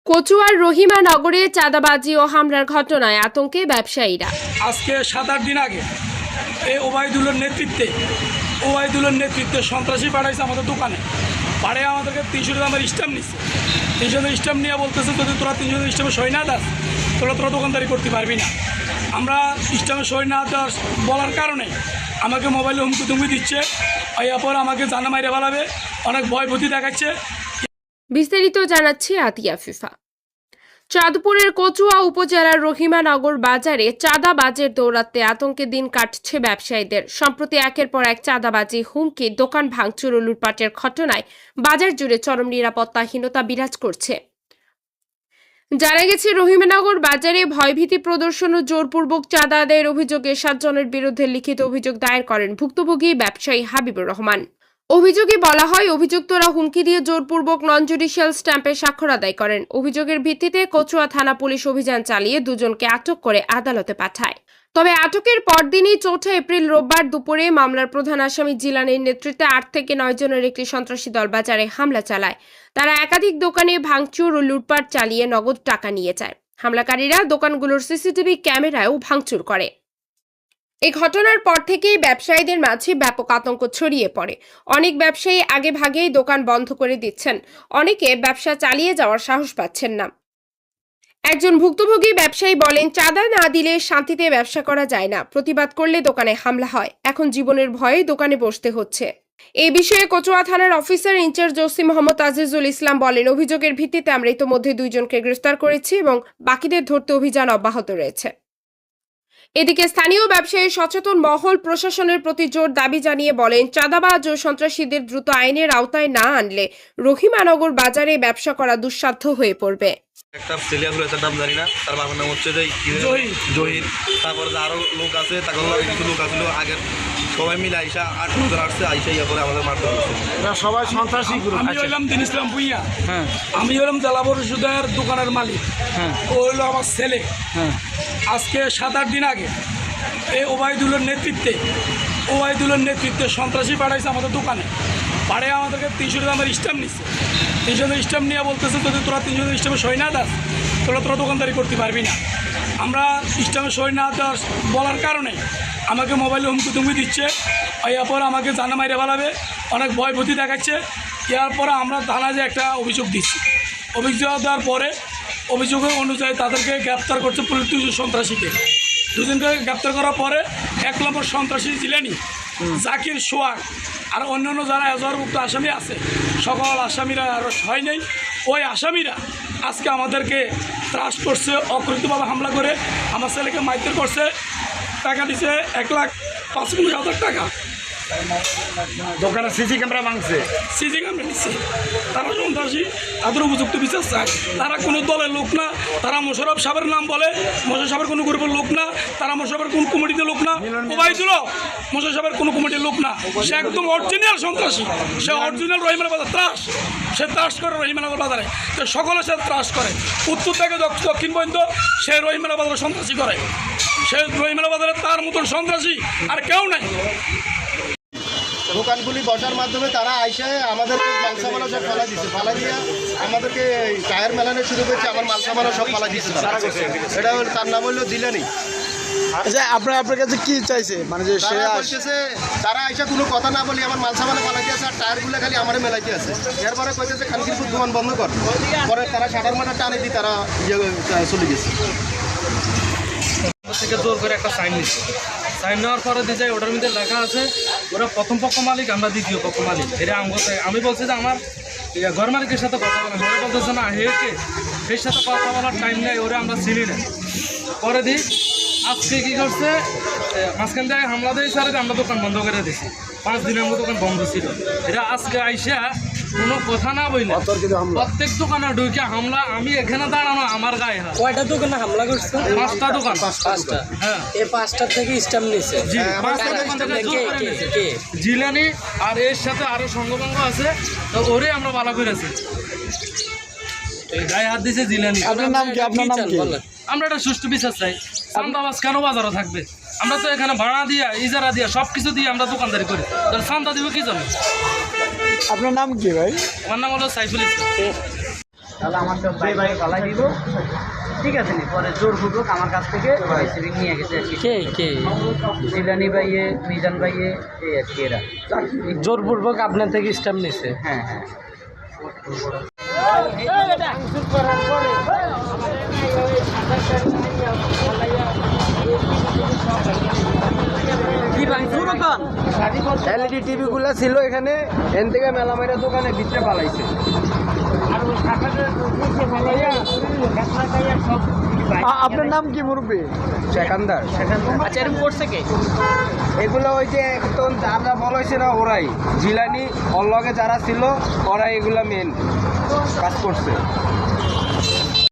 কচুয়ার রহিমা নগরে চাঁদাবাজি ও হামলার ঘটনায় আতঙ্কে ব্যবসায়ীরা। আজকে 7-8 দিন আগে এই ওবায়দুলের নেতৃত্বে সন্ত্রাসী পাঠাইছে আমাদের দোকানে। পাড়ে আমাদেরকে 300 টাকা স্ট্যাম্প নিচ্ছে। 300 টাকা স্ট্যাম্প নিয়ে বলতেছে যদি তোরা 300 টাকা স্ট্যাম্পে সই না দাস তোরা দোকানদারি করতে পারবি না। আমরা স্ট্যাম্পে সই না দেওয়ার বলার কারণে আমাকে মোবাইলে হুমকি তুমকি দিচ্ছে, এরপর আমাকে জানা মাইরে ফেলাবে, অনেক ভয়ভীতি দেখাচ্ছে। বিস্তারিত জানাচ্ছে আতিয়া ফিফা। চাঁদপুরের কচুয়া উপজেলার রহিমানগর বাজারে চাঁদাবাজের দৌরাত্মে আতঙ্কে দিন কাটছে ব্যবসায়ীদের। সম্প্রতি একের পর এক চাঁদাবাজি, হুমকি, দোকান ভাঙচুর ও লুটপাটের ঘটনায় বাজার জুড়ে চরম নিরাপত্তাহীনতা বিরাজ করছে। জানা গেছে, রহিমানগর বাজারে ভয়ভীতি প্রদর্শন ও জোরপূর্বক চাঁদা আদায়ের অভিযোগে 7 জনের বিরুদ্ধে লিখিত অভিযোগ দায়ের করেন ভুক্তভোগী ব্যবসায়ী হাবিবুর রহমান। অভিযোগে বলা হয়, অভিযুক্তরা হুমকি দিয়ে জোরপূর্বক নন জুডিশিয়াল স্ট্যাম্পে স্বাক্ষর আদায় করেন। অভিযোগের ভিত্তিতে কচুয়া থানা পুলিশ অভিযান চালিয়ে দুজনকে আটক করে আদালতে পাঠায়। তবে আটকের পরদিনই 4 এপ্রিল রোববার দুপুরে মামলার প্রধান আসামি জিলানির নেতৃত্বে 8 থেকে 9 জনের একটি সন্ত্রাসী দল বাজারে হামলা চালায়। তারা একাধিক দোকানে ভাঙচুর ও লুটপাট চালিয়ে নগদ টাকা নিয়ে যায়। হামলাকারীরা দোকানগুলোর সিসিটিভি ক্যামেরায়ও ভাঙচুর করে। এই ঘটনার পর থেকেই ব্যবসায়ীদের মাঝে ব্যাপক আতঙ্ক ছড়িয়ে পড়ে। অনেক ব্যবসায়ী আগে ভাগেই দোকান বন্ধ করে দিচ্ছেন, অনেকে ব্যবসা চালিয়ে যাওয়ার সাহস পাচ্ছেন না। একজন ভুক্তভোগী ব্যবসায়ী বলেন, চাঁদা না দিলে শান্তিতে ব্যবসা করা যায় না, প্রতিবাদ করলে দোকানে হামলা হয়, এখন জীবনের ভয়ে দোকানে বসতে হচ্ছে। এই বিষয়ে কচুয়া থানার officer incharge OC Mohammad Azizul Islam বলেন, অভিযোগের ভিত্তিতে আমরা ইতোমধ্যে 2 জনকে গ্রেফতার করেছি এবং বাকিদের ধরতে অভিযান অব্যাহত রয়েছে। এদিকে স্থানীয় ব্যবসায়ী সচেতন মহল প্রশাসনের প্রতি জোর দাবি জানিয়ে বলেন, চাঁদাবাজ ও সন্ত্রাসীদের দ্রুত আইনের আওতায় না আনলে রহিমানগর বাজারে ব্যবসা করা দুঃসাধ্য হয়ে পড়বে। একটা ছেলে আছে, তার নাম জানি না, তার বাবার নাম হচ্ছে জহির। তারপরে আরো লোক আছে, তাকে কিছু লোক আসলো আগের, সবাই মিলে আইসা 8 জন আসছে, আইসা ইয়া করে আমাদের মারতে হচ্ছে। সবাই সন্ত্রাসী। আমি হইলাম দিন ইসলাম ভুইয়া, আমি হলাম জেলা পরিষদের দোকানের মালিক, ও হইলো আমার ছেলে। আজকে 7-8 দিন আগে এই ওবায়দুলের নেতৃত্বে সন্ত্রাসী পাঠাইছে আমাদের দোকানে। পাড়ে আমাদেরকে 300 টাকা স্ট্যাম্প নিচ্ছে। 300 টাকা স্ট্যাম্প নিয়ে বলতেছে যদি তোরা 300 টাকা স্ট্যাম্পে সই না দাস তোরা দোকানদারি করতে পারবি না। আমরা স্ট্যাম্পে সই না দেওয়ার বলার কারণে আমাকে মোবাইলে হুমকি তুমকি দিচ্ছে, এরপর আমাকে জানা মাইরে ফেলাবে, অনেক ভয়ভীতি দেখাচ্ছে। এরপরে আমরা থানায় যে একটা অভিযোগ দিচ্ছি, অভিযোগ দেওয়ার পরে অভিযোগের অনুযায়ী তাদেরকে গ্রেপ্তার করছে পুলিশ। 2 সন্ত্রাসীকে, 2 জনকে গ্রেপ্তার করার পরে 1 নম্বর সন্ত্রাসী জিলানি, জাকির, সোহাগ আর অন্যান্য যারা এজাহারভুক্ত আসামি আছে, সকল আসামিরা আরও হয় নাই। ওই আসামিরা আজকে আমাদেরকে ত্রাস করছে, অকৃতভাবে হামলা করে আমার ছেলেকে মারধর করছে, টাকা দিচ্ছে 1,55,000 টাকা। দোকানে সিসি ক্যামেরা ভাঙছে, সিসি ক্যামেরা নিচ্ছে। তারা সন্ত্রাসী, তাদের উপযুক্ত বিচার চায়। তারা কোনো দলের লোক না, তারা মোশাররফ সাহেবের নাম বলে, মোশাররফ সাহেবের কোনো গ্রুপের লোক না, তারা মোশাররফের কোন কমিটির লোক না, ওবায়দুল মোশাররফ সাহেবের কোনো কমিটির লোক না। সে একদম অরিজিনাল সন্ত্রাসী, সে অরিজিনাল রহিমানগর বাজার ত্রাস। সে ত্রাস করে রহিমানগর বাজারে, তো সকলে সে ত্রাস করে, উত্তর থেকে দক্ষিণ পর্যন্ত সে রহিমানগর বাজারে সন্ত্রাসী করে। সে রহিমানগর বাজারে তার মতন সন্ত্রাসী আর কেউ নাই। দোকানগুলি বসার মাধ্যমে তারা আইসে আমাদেরকে মালসামানা সব ফালা দিচ্ছে, ফালা দিয়ে আমাদেরকে টায়ার মেলানো শুরু করছে, আমার মালসামানা সব ফালা দিচ্ছে। এটা হল, তার নাম হলো জিলানি। আচ্ছা, আপনার কাছে কি চাইছে? মানে যে সে আসছে, তারা আইসা কোনো কথা না বলি আমার মালসামানা ফালাইতে আছে, আর টায়ারগুলো খালি আমার মেলাইতে আছে। এরপরে কইতেছে খানকিরপুর দোকান বন্ধ কর। পরে তারা শাটার মাটার টানে দিয়ে তারা চলে গেছে। থেকে জোর করে একটা সাইন নিচ্ছে। সাইন নেওয়ার পরে দিয়ে যায়, ওটার মধ্যে লেখা আছে ওরা প্রথম পক্ষ মালিক, আমরা দ্বিতীয় পক্ষ মালিক। এটা আমি বলছি যে আমার ঘর মালিকের সাথে কথা বলা, ওরা বলতেছে না হেকে এর সাথে কথা বলার টাইম নেই, ওরা আমরা চিনি না। পরে দিই আজকে কী করছে, মাঝখান থেকে হামলা দিয়ে স্যার আমরা দোকান বন্ধ করে দিছি। 5 দিনের মতো দোকান বন্ধ ছিল। এটা আজকে আইসা কোনো কথা না বইলে প্রত্যেক দোকানে ঢুকে হামলা। আমি এখানে দাঁড়ানো, আমার গায়ে হাত। কয়টা দোকানে হামলা করছে? 5টা দোকান। 5টা। হ্যাঁ, এই 5টা থেকে স্ট্যাম্প নিছে। জি, 5টা দোকান থেকে জোর করে নিছে। জিলানি আর এর সাথে আরো সঙ্গভঙ্গ আছে, তো ওরে আমরা ভালো করেছি। গায়ে হাত দিছে জিলানি। আপনার নাম কি? আমরা একটা সুষ্ঠু বিচার চাই। চাঁদাবাজ কেন বাজারে থাকবে? আমরা তো এখানে ভাড়া দিয়া, ইজারা দিয়া, সব কিছু দিয়ে আমরা দোকানদারি করি, তাহলে চাঁদা দিব কি জন্য? আপনার নাম কি ভাই? আমার নাম হলো সাইফুল ইসলাম। তাহলে আমার সব ভাই ভাই পালাই দিব, ঠিক আছে নি। পরে জোরপূর্বক আমার কাছ থেকে সিভিং নিয়ে গেছে আর কি। কে জিলানি ভাইয়ে, মিজান ভাইয়ে, এই আর কি এরা। জোরপূর্বক আপনার থেকে স্ট্যাম্প নিছে? হ্যাঁ হ্যাঁ। এলইডি টিভি গুলা ছিল এখানে, এন থেকে মেলামাইরা দোকানে ভিতরে পালাইছে। আপনার নাম কি মুরব্বী? সেকান্দার। আচ্ছা, এরকম করছে কে? এগুলো ওই যে একদম যারা বলা হয়েছে না, ওরাই জিলানি ওর লগে যারা ছিল ওরাই এগুলা মেন কাজ করছে।